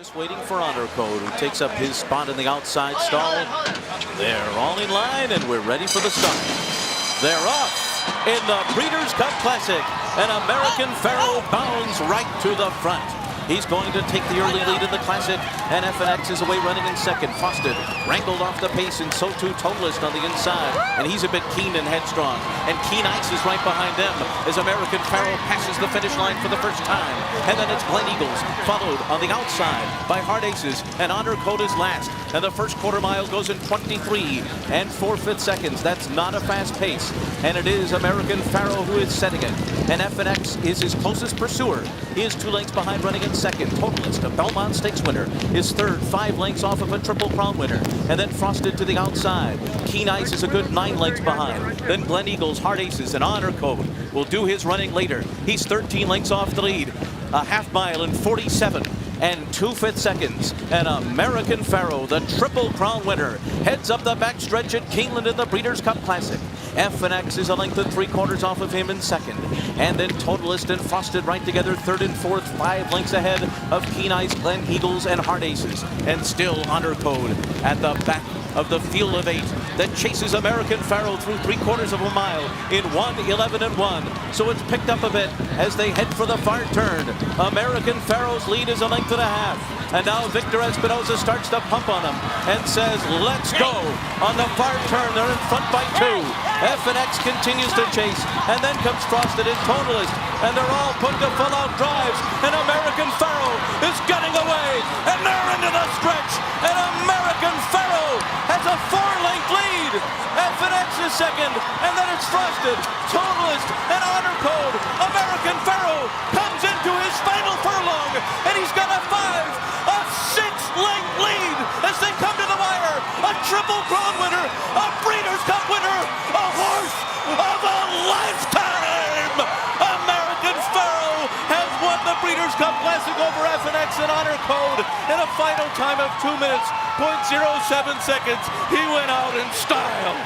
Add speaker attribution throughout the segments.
Speaker 1: Just waiting for Honor Code, who takes up his spot in the outside stall. They're all in line, and we're ready for the start. They're off in the Breeders' Cup Classic, and American Pharaoh bounds right to the front. He's going to take the early lead in the Classic, and FNX is away running in second. Frosted wrangled off the pace, and so too Totalist on the inside, and he's a bit keen and headstrong. And Keen Ice is right behind them as American Pharaoh passes the finish line for the first time. And then it's Glen Eagles, followed on the outside by Hard Aces, and Honor Code is last. And the first quarter mile goes in 23 and 4/5 seconds. That's not a fast pace, and it is American Pharaoh who is setting it. And FNX is his closest pursuer. He is 2 lengths behind, running in second. Totalist, a Belmont Stakes winner, is third, 5 lengths off of a Triple Crown winner. And then Frosted to the outside. Keen Ice is a good 9 lengths behind. Then Glen Eagles, Hard Aces, and Honor Code will do his running later. He's 13 lengths off the lead. A half mile in 47 and 2/5 seconds. And American Pharaoh, the Triple Crown winner, heads up the backstretch at Keeneland in the Breeders' Cup Classic. FNX is a length and 3/4 off of him in second. And then Totalist and Frosted right together, third and fourth, 5 lengths ahead of Keen Ice, Glen Eagles, and Hard Aces. And still Honor Code at the back of the field of 8 that chases American Pharaoh through 3/4 of a mile in 1:11 and 1. So it's picked up a bit as they head for the far turn. American Pharaoh's lead is a length and a half. And now Victor Espinosa starts to pump on him and says, let's go. On the far turn, they're in front by 2. FNX continues to chase, and then comes Frosted and Totalist, and they're all put to full-out drives, and American Pharaoh is getting away, and they're into the stretch, and American Pharaoh has a 4-length lead. FNX is second, and then it's Frosted, Totalist, and Honor Code. American Pharaoh comes into his final furlong, and he's got a 6-length lead as they come to the wire. A Triple Crown winner, a Breeders' Cup winner, a horse of a lifetime. American Pharaoh has won the Breeders' Cup Classic over FNX and Honor Code in a final time of 2 minutes, 0.07 seconds. He went out in style.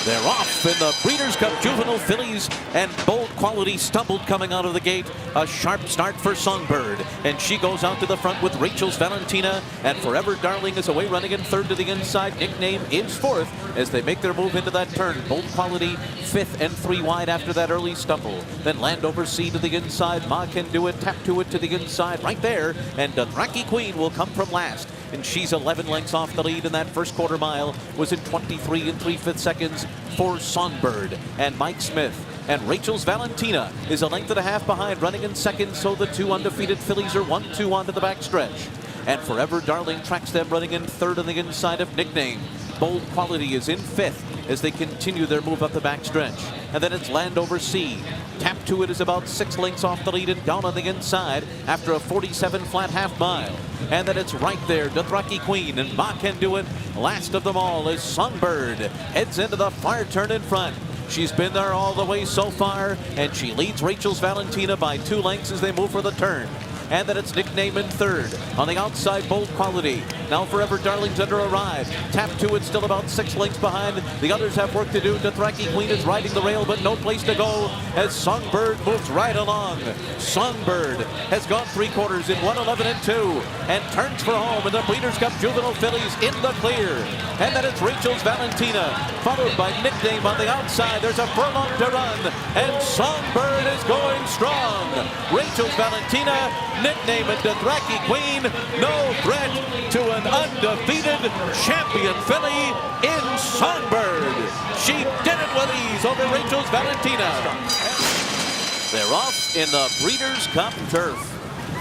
Speaker 1: They're off in the Breeders' Cup Juvenile Fillies, and Bold Quality stumbled coming out of the gate. A sharp start for Songbird, and she goes out to the front with Rachel's Valentina, and Forever Darling is away running in third to the inside. Nickname is fourth as they make their move into that turn. Bold Quality 5th and 3 wide after that early stumble. Then Landover C to the inside. Ma Can Do It, Tap to It to the inside right there, and Dothraki Queen will come from last. And she's 11 lengths off the lead, and that first quarter mile was in 23 and 3/5 seconds for Songbird and Mike Smith. And Rachel's Valentina is a length and a half behind, running in second, so the 2 undefeated fillies are 1-2 onto the backstretch. And Forever Darling tracks them, running in third on the inside of Nickname. Bold Quality is in 5th as they continue their move up the backstretch. And then it's Landover C. Tap to It is about 6 lengths off the lead and down on the inside after a 47 flat half mile. And then it's right there, Dothraki Queen and Ma Can Do It. Last of them all is Songbird. Heads into the far turn in front. She's been there all the way so far, and she leads Rachel's Valentina by 2 lengths as they move for the turn. And then it's Nickname in third. On the outside, Bold Quality. Now Forever Darling's under a ride. Tap to It still about 6 lengths behind. The others have work to do. Dothraki Queen is riding the rail, but no place to go as Songbird moves right along. Songbird has gone 3/4 in 1:11 and 2 and turns for home in the Breeders' Cup Juvenile Fillies in the clear. And then it's Rachel's Valentina, followed by Nickname on the outside. There's a furlong to run, and Songbird is going strong. Rachel's Valentina, Nickname and Dothraki Queen, no threat to an undefeated champion filly in Songbird. She did it with ease over Rachel's Valentina. They're off in the Breeders' Cup turf.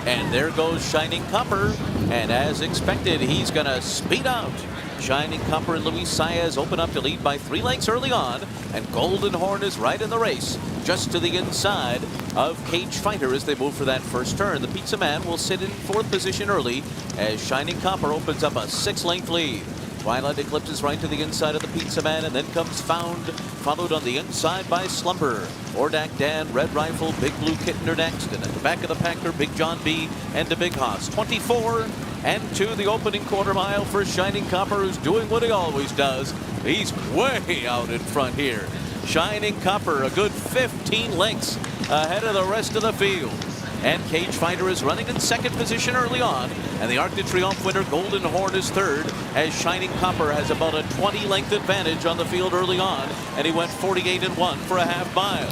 Speaker 1: And there goes Shining Copper, and as expected, he's gonna speed out. Shining Copper and Luis Saez open up to lead by 3 lengths early on, and Golden Horn is right in the race, just to the inside of Cage Fighter as they move for that first turn. The Pizza Man will sit in 4th position early as Shining Copper opens up a 6-length lead. Twilight Eclipse is right to the inside of the Pizza Man, and then comes Found, followed on the inside by Slumber. Ordak Dan, Red Rifle, Big Blue Kitten are next, and at the back of the pack are Big John B and the Big Hoss. 24 and 2 the opening quarter mile for Shining Copper, who's doing what he always does. He's way out in front here. Shining Copper a good 15 lengths ahead of the rest of the field. And Cage Fighter is running in second position early on. And the Arc de Triomphe winner, Golden Horn, is third, as Shining Copper has about a 20-length advantage on the field early on. And he went 48-1 for a half mile.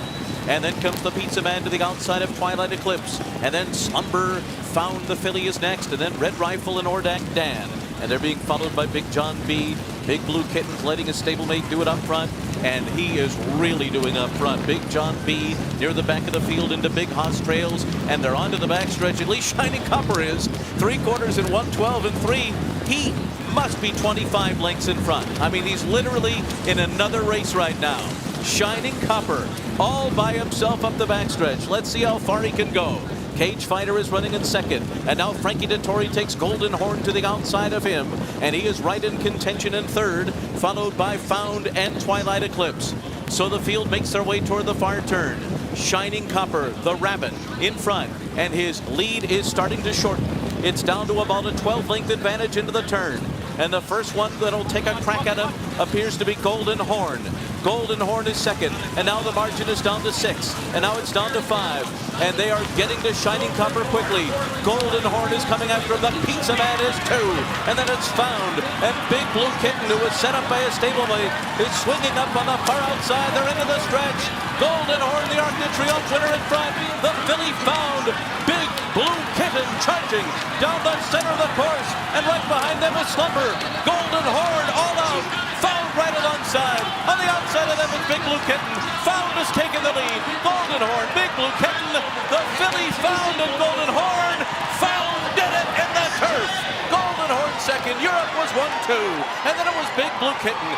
Speaker 1: And then comes the Pizza Man to the outside of Twilight Eclipse. And then Slumber Found the Filly is next. And then Red Rifle and Ordak Dan. And they're being followed by Big John B. Big Blue Kitten's letting his stablemate do it up front. And he is really doing up front. Big John B. near the back of the field into Big Hoss Trails. And they're onto the backstretch. At least Shining Copper is. 3/4 in 1:12.3. He must be 25 lengths in front. I mean, he's literally in another race right now. Shining Copper all by himself up the backstretch. Let's see how far he can go. Cage Fighter is running in second, and now Frankie Dettori takes Golden Horn to the outside of him, and he is right in contention in third, followed by Found and Twilight Eclipse. So the field makes their way toward the far turn. Shining Copper, the rabbit, in front, and his lead is starting to shorten. It's down to about a 12-length advantage into the turn. And the first one that'll take a crack at him appears to be Golden Horn. Golden Horn is second, and now the margin is down to 6, and now it's down to 5, and they are getting to Shining Copper quickly. Golden Horn is coming after him. The Pizza Man is 2, and then it's Found, and Big Blue Kitten, who was set up by a stablemate, is swinging up on the far outside. They're into the stretch. Golden Horn, the Arc de Triomphe winner in front. The filly Found. Big Blue Kitten charging down the center of the course, and right behind them is Slumber. Golden Horn all out. Found right alongside. On the outside of them is Big Blue Kitten. Found has taken the lead. Golden Horn, Big Blue Kitten, the filly Found, and Golden Horn. Found did it in the turf. Golden Horn second. Europe was 1-2, and then it was Big Blue Kitten.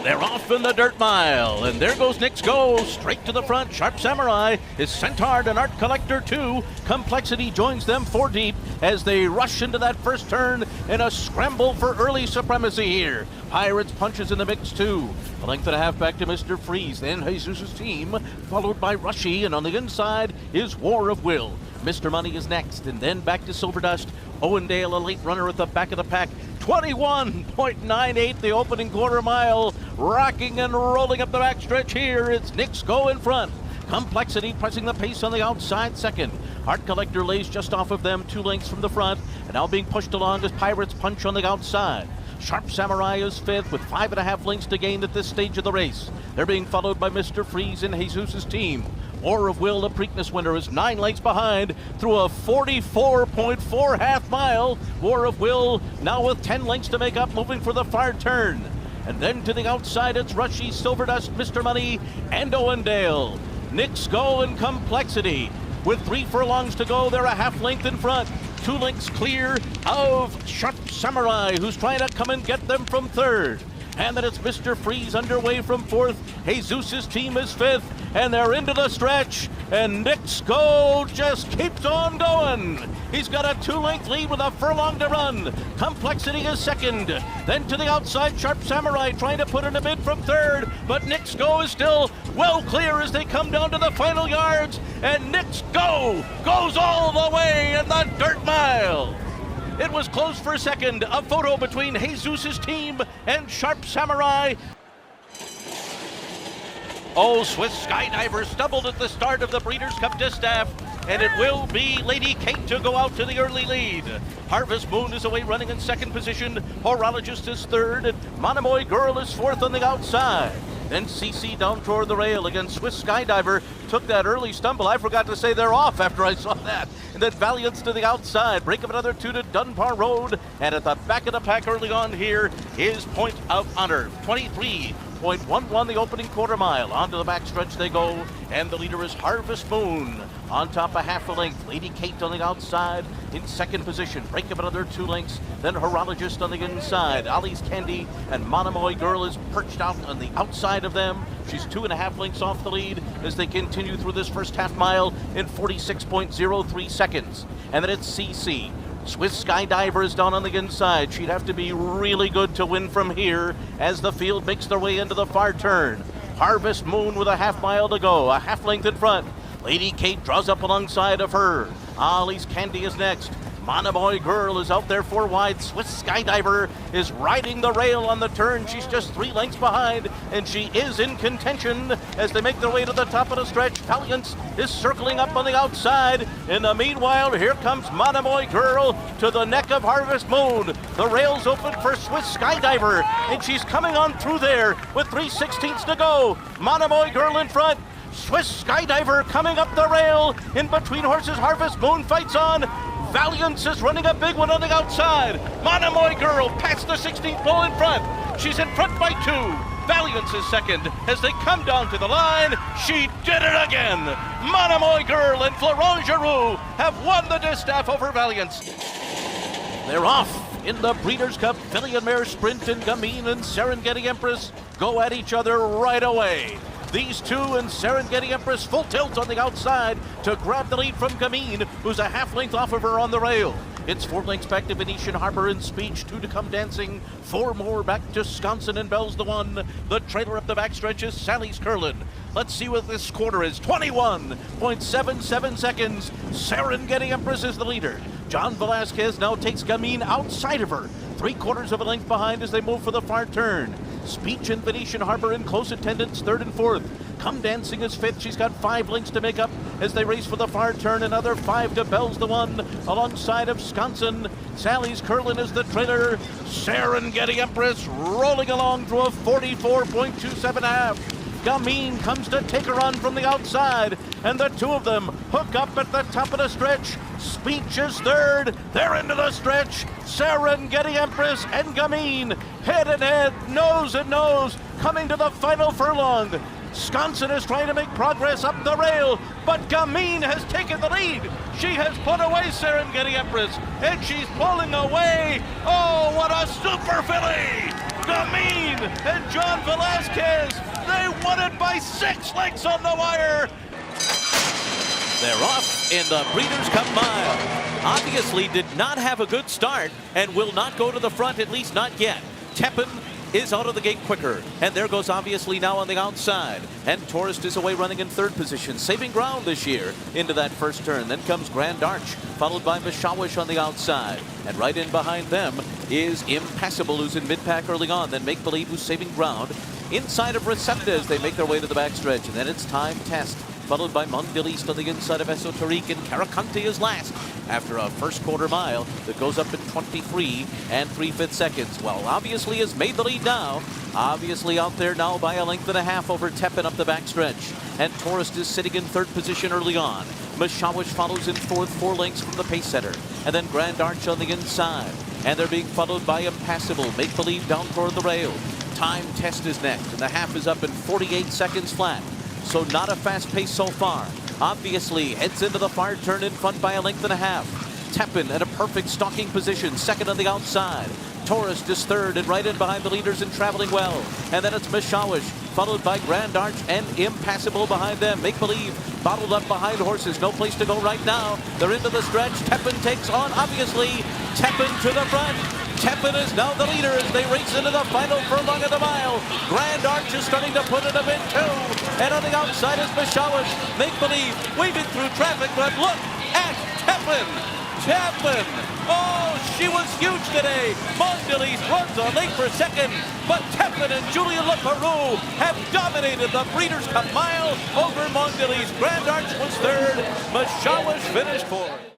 Speaker 1: They're off in the dirt mile, and there goes Knicks Go, straight to the front. Sharp Samurai is Centaur and Art Collector 2. Complexity joins them 4 deep as they rush into that first turn in a scramble for early supremacy here. Pirates punches in the mix too. A length and a half back to Mr. Freeze, then Jesus' team, followed by Rushy, and on the inside is War of Will. Mr. Money is next, and then back to Silver Dust. Owendale, a late runner at the back of the pack. 21.98 the opening quarter mile. Rocking and rolling up the backstretch here. It's Knicks Go in front. Complexity pressing the pace on the outside second. Art Collector lays just off of them 2 lengths from the front, and now being pushed along as Pirates punch on the outside. Sharp Samurai is 5th with 5.5 lengths to gain at this stage of the race. They're being followed by Mr. Freeze and Jesus' team. War of Will, the Preakness winner, is 9 lengths behind through a 44.4 half mile. War of Will now with 10 lengths to make up, moving for the far turn. And then to the outside, it's Rushy, Silver Dust, Mr. Money, and Owendale. Knicks Go and Complexity. With 3 furlongs to go, they're a half length in front. 2 lengths clear of Sharp Samurai, who's trying to come and get them from third. And then it's Mr. Freeze underway from 4th. Jesus' team is 5th, and they're into the stretch. And Knicks Go just keeps on going. He's got a 2-length lead with a furlong to run. Complexity is second. Then to the outside, Sharp Samurai trying to put in a bid from third, but Knicks Go is still well clear as they come down to the final yards. And Knicks Go goes all the way in the dirt mile. It was close for a second. A photo between Jesus' team and Sharp Samurai. Oh, Swiss Skydiver stumbled at the start of the Breeders' Cup Distaff, and it will be Lady Kate to go out to the early lead. Harvest Moon is away running in second position. Horologist is third, and Monomoy Girl is 4th on the outside. Then CC down toward the rail against Swiss Skydiver. Took that early stumble. I forgot to say they're off after I saw that. And then Valiant's to the outside. Break of another 2 to Dunbar Road. And at the back of the pack early on here is Point of Honor. 23.11 the opening quarter mile. Onto the backstretch they go. And the leader is Harvest Moon. On top a half a length. Lady Kate on the outside in second position. Break of another 2 lengths. Then Horologist on the inside. Ollie's Candy and Monomoy Girl is perched out on the outside of them. She's 2.5 lengths off the lead as they continue through this first half mile in 46.03 seconds. And then it's CC. Swiss Skydiver is down on the inside. She'd have to be really good to win from here as the field makes their way into the far turn. Harvest Moon with a half mile to go, a half length in front. Lady Kate draws up alongside of her. Ollie's Candy is next. Monomoy Girl is out there 4 wide. Swiss Skydiver is riding the rail on the turn. She's just 3 lengths behind, and she is in contention as they make their way to the top of the stretch. Valiance is circling up on the outside. In the meanwhile, here comes Monomoy Girl to the neck of Harvest Moon. The rail's open for Swiss Skydiver, and she's coming on through there with 3/16 to go. Monomoy Girl in front. Swiss Skydiver coming up the rail. In between horses, Harvest Moon fights on. Valiance is running a big one on the outside. Monomoy Girl past the 16th pole in front. She's in front by 2. Valiance is second as they come down to the line. She did it again. Monomoy Girl and Pharaoh have won the distaff over Valiance. They're off in the Breeders' Cup. Filly and Mare Sprint, and Gamine and Serengeti Empress go at each other right away. These two and Serengeti Empress full tilt on the outside to grab the lead from Gamine, who's a half length off of her on the rail. It's 4 lengths back to Venetian Harbor and Speech, 2 to come dancing, 4 more back to Sconsin and Bell's the one. The trailer up the backstretch is Sally's Curlin. Let's see what this quarter is. 21.77 seconds. Serengeti Empress is the leader. John Velasquez now takes Gamine outside of her, 3/4 of a length behind as they move for the far turn. Speech and Venetian Harbor in close attendance, 3rd and 4th. Come Dancing is 5th. She's got 5 lengths to make up as they race for the far turn. Another 5 to Bell's the one alongside of Sconsin. Sally's Curlin is the trailer. Serengeti Empress rolling along through a 44.27 half. Gamine comes to take her on from the outside, and the 2 of them hook up at the top of the stretch. Speech is 3rd. They're into the stretch. Serengeti Empress and Gamine head and head, nose and nose, coming to the final furlong. Sconsin is trying to make progress up the rail, but Gamine has taken the lead. She has put away Serengeti Empress, and she's pulling away. Oh, what a super filly! Gamine and John Velasquez, they won it by 6 lengths on the wire. They're off in the Breeders' Cup Mile. Obviously did not have a good start and will not go to the front, at least not yet. Tepin is out of the gate quicker, and there goes Obviously now on the outside. And Tourist is away running in 3rd position, saving ground this year into that first turn. Then comes Grand Arch, followed by Mishawish on the outside. And right in behind them is Impassable, who's in mid-pack early on. Then Make Believe, who's saving ground inside of Recepta as they make their way to the backstretch. And then it's Time Test, followed by Mondiliste on the inside of Esoterique, and Caracante is last after a first quarter mile that goes up in 23 3/5 seconds. Well, Obviously has made the lead now. Obviously out there now by a length and a half over Tepin up the backstretch. And Tourist is sitting in 3rd position early on. Mishawish follows in 4th, 4 lengths from the pace setter. And then Grand Arch on the inside. And they're being followed by Impassable, Make Believe down toward the rail. Time Test is next, and the half is up in 48 seconds flat. So not a fast pace so far. Obviously heads into the far turn in front by a length and a half. Tepin at a perfect stalking position, 2nd on the outside. Tourist is 3rd and right in behind the leaders and traveling well. And then it's Mishawish, followed by Grand Arch and Impassable behind them. Make Believe bottled up behind horses. No place to go right now. They're into the stretch. Tepin takes on Obviously. Tepin to the front. Tepin is now the leader as they race into the final furlong of the mile. Grand Arch is starting to put it a bit too. And on the outside is Mishawish. Make Believe weaving through traffic, but look at Tepin. Tepin. Oh, she was huge today. Mondiliste runs a late for 2nd, but Tepin and Julia LaPeroux have dominated the Breeders' Cup Mile over Mondiliste. Grand Arch was 3rd. Mishawish finished 4th.